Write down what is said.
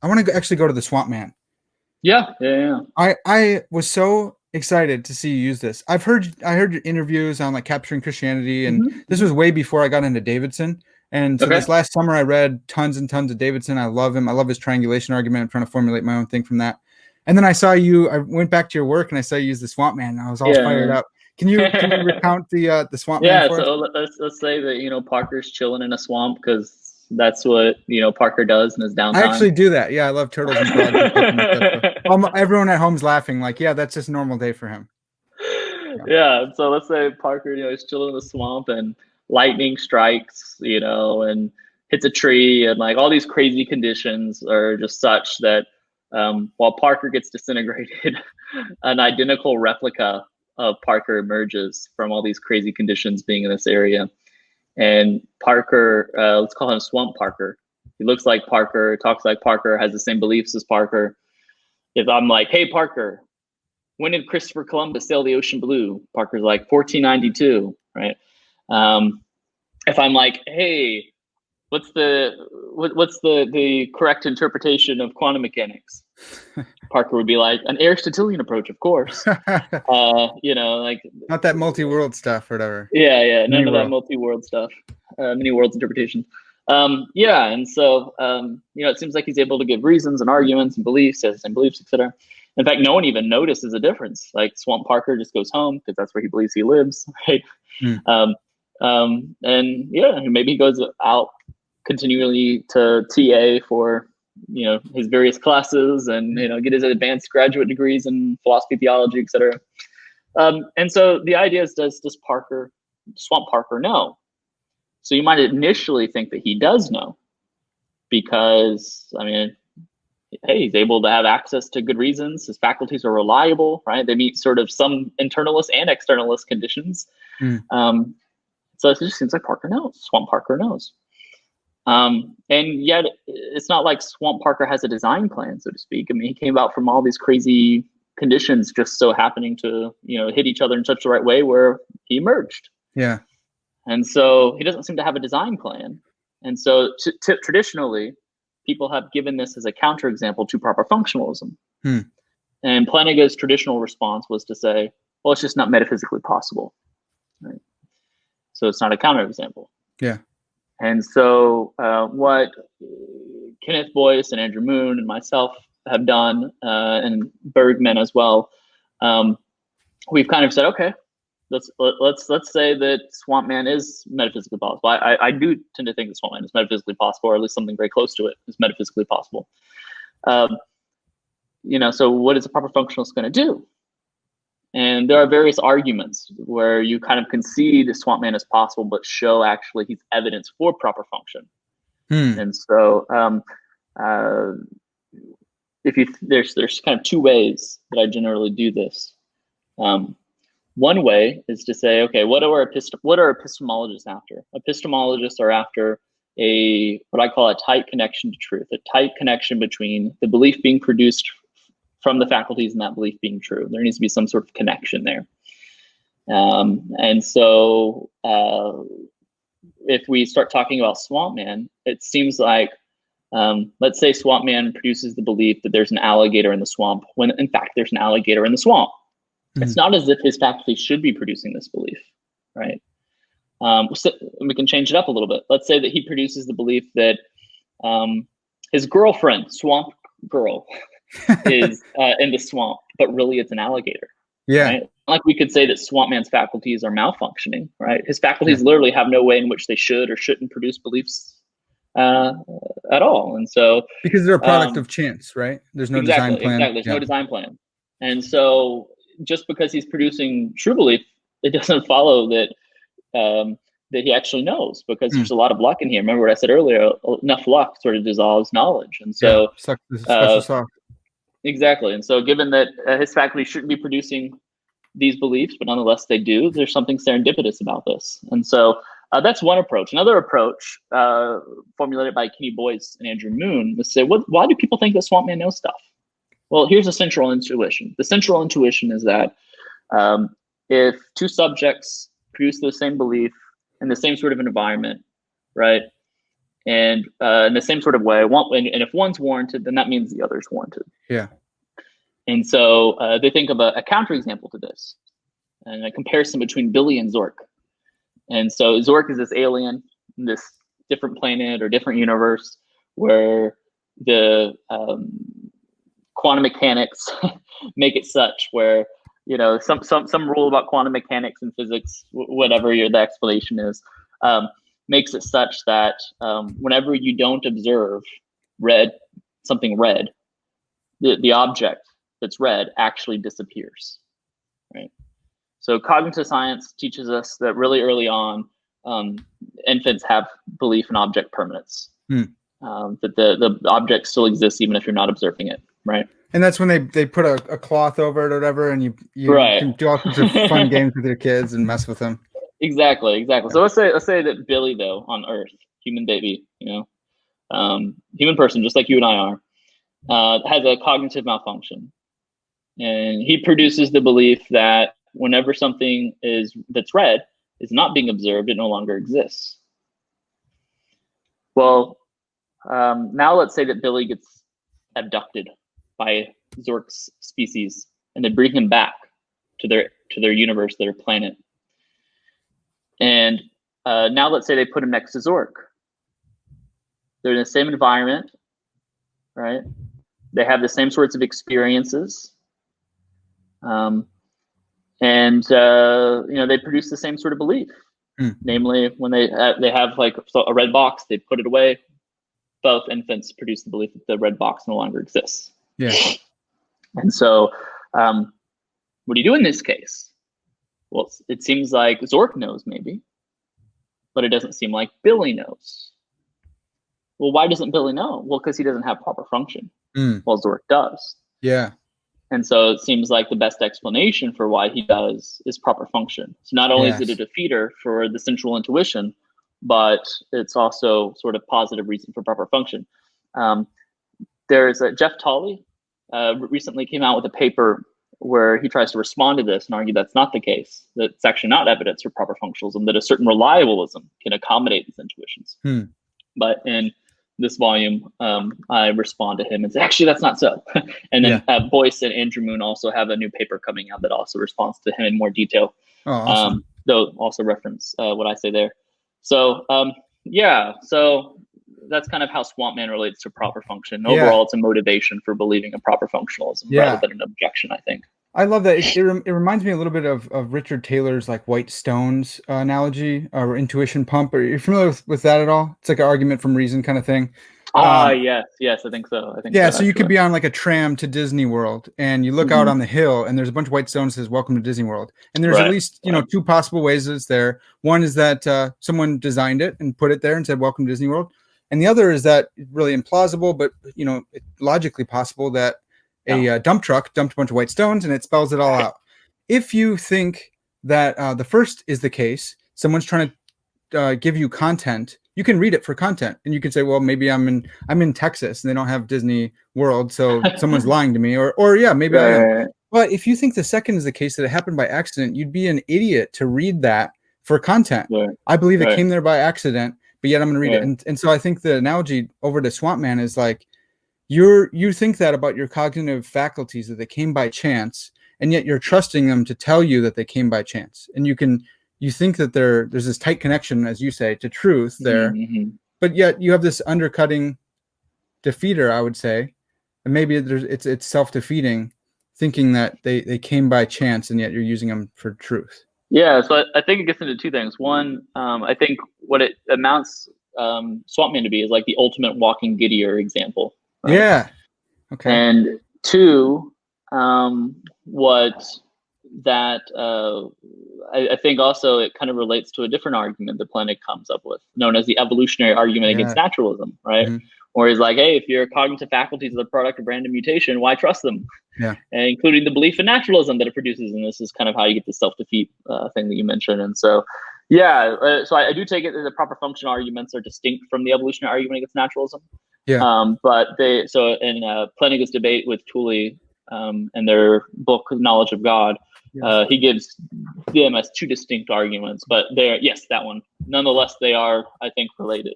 I want to actually go to the Swampman. Yeah, yeah, yeah. I was so excited to see you use this. I heard your interviews on like capturing Christianity, and Hmm, this hmm. was way before I got into Davidson. And so this Okay. last summer I read tons and tons of Davidson. I love him. I love his triangulation argument. I'm trying to formulate my own thing from that. And then I saw you. I went back to your work and I saw you use the Swampman. And I was all fired Yeah. up. Can you recount the Swampman Yeah, for us? so let's say that Parker's chilling in a swamp because that's what Parker does in his I downtime. actually do that. Yeah, I love turtles and frogs and cooking and stuff. So everyone at home's laughing, like, yeah, that's just a normal day for him. Yeah. Yeah, so let's say Parker, is chilling in the swamp and lightning strikes, and hits a tree, and like all these crazy conditions are just such that while Parker gets disintegrated, an identical replica of Parker emerges from all these crazy conditions being in this area. And Parker, let's call him Swamp Parker. He looks like Parker, talks like Parker, has the same beliefs as Parker. If I'm like, hey, Parker, when did Christopher Columbus sail the ocean blue? Parker's like 1492, right? Um, if I'm like, hey, what's the correct interpretation of quantum mechanics? Parker would be like, an Aristotelian approach, of course. Like Not that multi-world stuff or whatever. yeah, yeah, Mini none of that world. multi-world stuff, many worlds interpretation. Yeah, and so it seems like he's able to give reasons and arguments and beliefs, has the same beliefs, etc. In fact, no one even notices a difference. Like Swamp Parker just goes home because that's where he believes he lives, right? Mm. And yeah, maybe he goes out continually to TA for his various classes and get his advanced graduate degrees in philosophy, theology, etc. And so the idea is, does Swamp Parker know? So you might initially think that he does know because, I mean, hey, he's able to have access to good reasons. His faculties are reliable, right? They meet sort of some internalist and externalist conditions. Mm. So it just seems like Parker knows. Swamp Parker knows. And yet it's not like Swamp Parker has a design plan, so to speak. I mean, he came out from all these crazy conditions just so happening to, hit each other in such the right way where he emerged. Yeah. And so he doesn't seem to have a design plan. And so traditionally, people have given this as a counterexample to proper functionalism. Hmm. And Plantinga's traditional response was to say, well, it's just not metaphysically possible. Right? So it's not a counterexample. Yeah. And so what Kenneth Boyce and Andrew Moon and myself have done, and Bergman as well, we've kind of said, okay, let's say that Swampman is metaphysically possible. I do tend to think that Swampman is metaphysically possible, or at least something very close to it is metaphysically possible. So what is a proper functionalist going to do? And there are various arguments where you kind of concede Swampman is possible, but show actually he's evidence for proper function. Hmm. And so there's kind of two ways that I generally do this. One way is to say, okay, what are epistemologists after? Epistemologists are after what I call a tight connection to truth, a tight connection between the belief being produced from the faculties and that belief being true. There needs to be some sort of connection there. And so if we start talking about Swampman, it seems like, let's say Swampman produces the belief that there's an alligator in the swamp, when in fact there's an alligator in the swamp. It's not as if his faculty should be producing this belief, right? So we can change it up a little bit. Let's say that he produces the belief that his girlfriend, Swamp Girl, is in the swamp, but really it's an alligator. Yeah. Right? Like we could say that Swampman's faculties are malfunctioning, right? His faculties literally have no way in which they should or shouldn't produce beliefs at all. And so because they're a product of chance, right? There's no design plan. Exactly. There's no design plan. And so just because he's producing true belief, it doesn't follow that that he actually knows, because there's a lot of luck in here. Remember what I said earlier, enough luck sort of dissolves knowledge. And so special sauce. Exactly. And so given that his faculty shouldn't be producing these beliefs, but nonetheless they do, there's something serendipitous about this. And so that's one approach. Another approach formulated by Kenny Boyce and Andrew Moon is to say, why do people think that Swampman knows stuff? Well, here's a central intuition. The central intuition is that if two subjects produce the same belief in the same sort of environment, right, And in the same sort of way, and if one's warranted, then that means the other's warranted. Yeah. And so they think of a counterexample to this, and a comparison between Billy and Zork. And so Zork is this alien, this different planet or different universe where the quantum mechanics make it such where, some rule about quantum mechanics and physics, whatever the explanation is, makes it such that whenever you don't observe something red, the object that's red actually disappears, right? So cognitive science teaches us that really early on, infants have belief in object permanence, that the object still exists even if you're not observing it, right? And that's when they put a cloth over it or whatever, and you can do all sorts of fun games with your kids and mess with them. Exactly. So let's say that Billy, though, on Earth, human baby, human person, just like you and I are, has a cognitive malfunction, and he produces the belief that whenever something that's red is not being observed, it no longer exists. Well, now let's say that Billy gets abducted by Zork's species, and they bring him back to their universe, their planet. And now let's say they put him next to Zork. They're in the same environment, right? They have the same sorts of experiences. And they produce the same sort of belief. Namely, when they have like a red box, they put it away. Both infants produce the belief that the red box no longer exists. Yeah. And so, what do you do in this case? Well, it seems like Zork knows maybe, but it doesn't seem like Billy knows. Well, why doesn't Billy know? Well, because he doesn't have proper function. Well, Zork does. Yeah. And so it seems like the best explanation for why he does is proper function. So not only is it a defeater for the central intuition, but it's also sort of positive reason for proper function. There's Jeff Tolley recently came out with a paper where he tries to respond to this and argue that's not the case, that it's actually not evidence for proper functionalism, that a certain reliabilism can accommodate these intuitions. But in this volume, I respond to him and say, actually, that's not so. And then Boyce and Andrew Moon also have a new paper coming out that also responds to him in more detail. Oh, awesome. They'll also reference what I say there. So, so that's kind of how Swampman relates to proper function. Overall, it's a motivation for believing in proper functionalism rather than an objection, I think. I love that. It reminds me a little bit of Richard Taylor's like white stones analogy or intuition pump. Are you familiar with that at all? It's like an argument from reason kind of thing. Yes, I think so. So you could be on like a tram to Disney World and you look out on the hill and there's a bunch of white stones that says welcome to Disney World. And there's at least, two possible ways it's there. One is that someone designed it and put it there and said welcome to Disney World. And the other is that really implausible, but logically possible that a dump truck dumped a bunch of white stones and it spells it all out. If you think that the first is the case, someone's trying to give you content, you can read it for content, and you can say, well, maybe I'm in Texas and they don't have Disney World, so someone's lying to me, or maybe I am. But if you think the second is the case, that it happened by accident, you'd be an idiot to read that for content. I believe it came there by accident, but yet I'm going to read it. And so I think the analogy over to Swampman is like, you think that about your cognitive faculties, that they came by chance, and yet you're trusting them to tell you that they came by chance. And you think that there's this tight connection, as you say, to truth there, but yet you have this undercutting defeater, I would say, and maybe it's self-defeating, thinking that they came by chance, and yet you're using them for truth. Yeah, so I think it gets into two things. One, I think what it amounts Swampman to be is like the ultimate walking Gideon example. Right? Yeah. Okay. And two, I think also it kind of relates to a different argument that Plenick comes up with, known as the evolutionary argument against naturalism, right? Or he's like, hey, if your cognitive faculties are the product of random mutation, why trust them? Yeah. And including the belief in naturalism that it produces. And this is kind of how you get the self-defeat thing that you mentioned. And so, so I do take it that the proper function arguments are distinct from the evolutionary argument against naturalism. Yeah. But in Plenick's debate with Tooley and their book, Knowledge of God, he gives them as two distinct arguments, but that one. Nonetheless, they are, I think, related.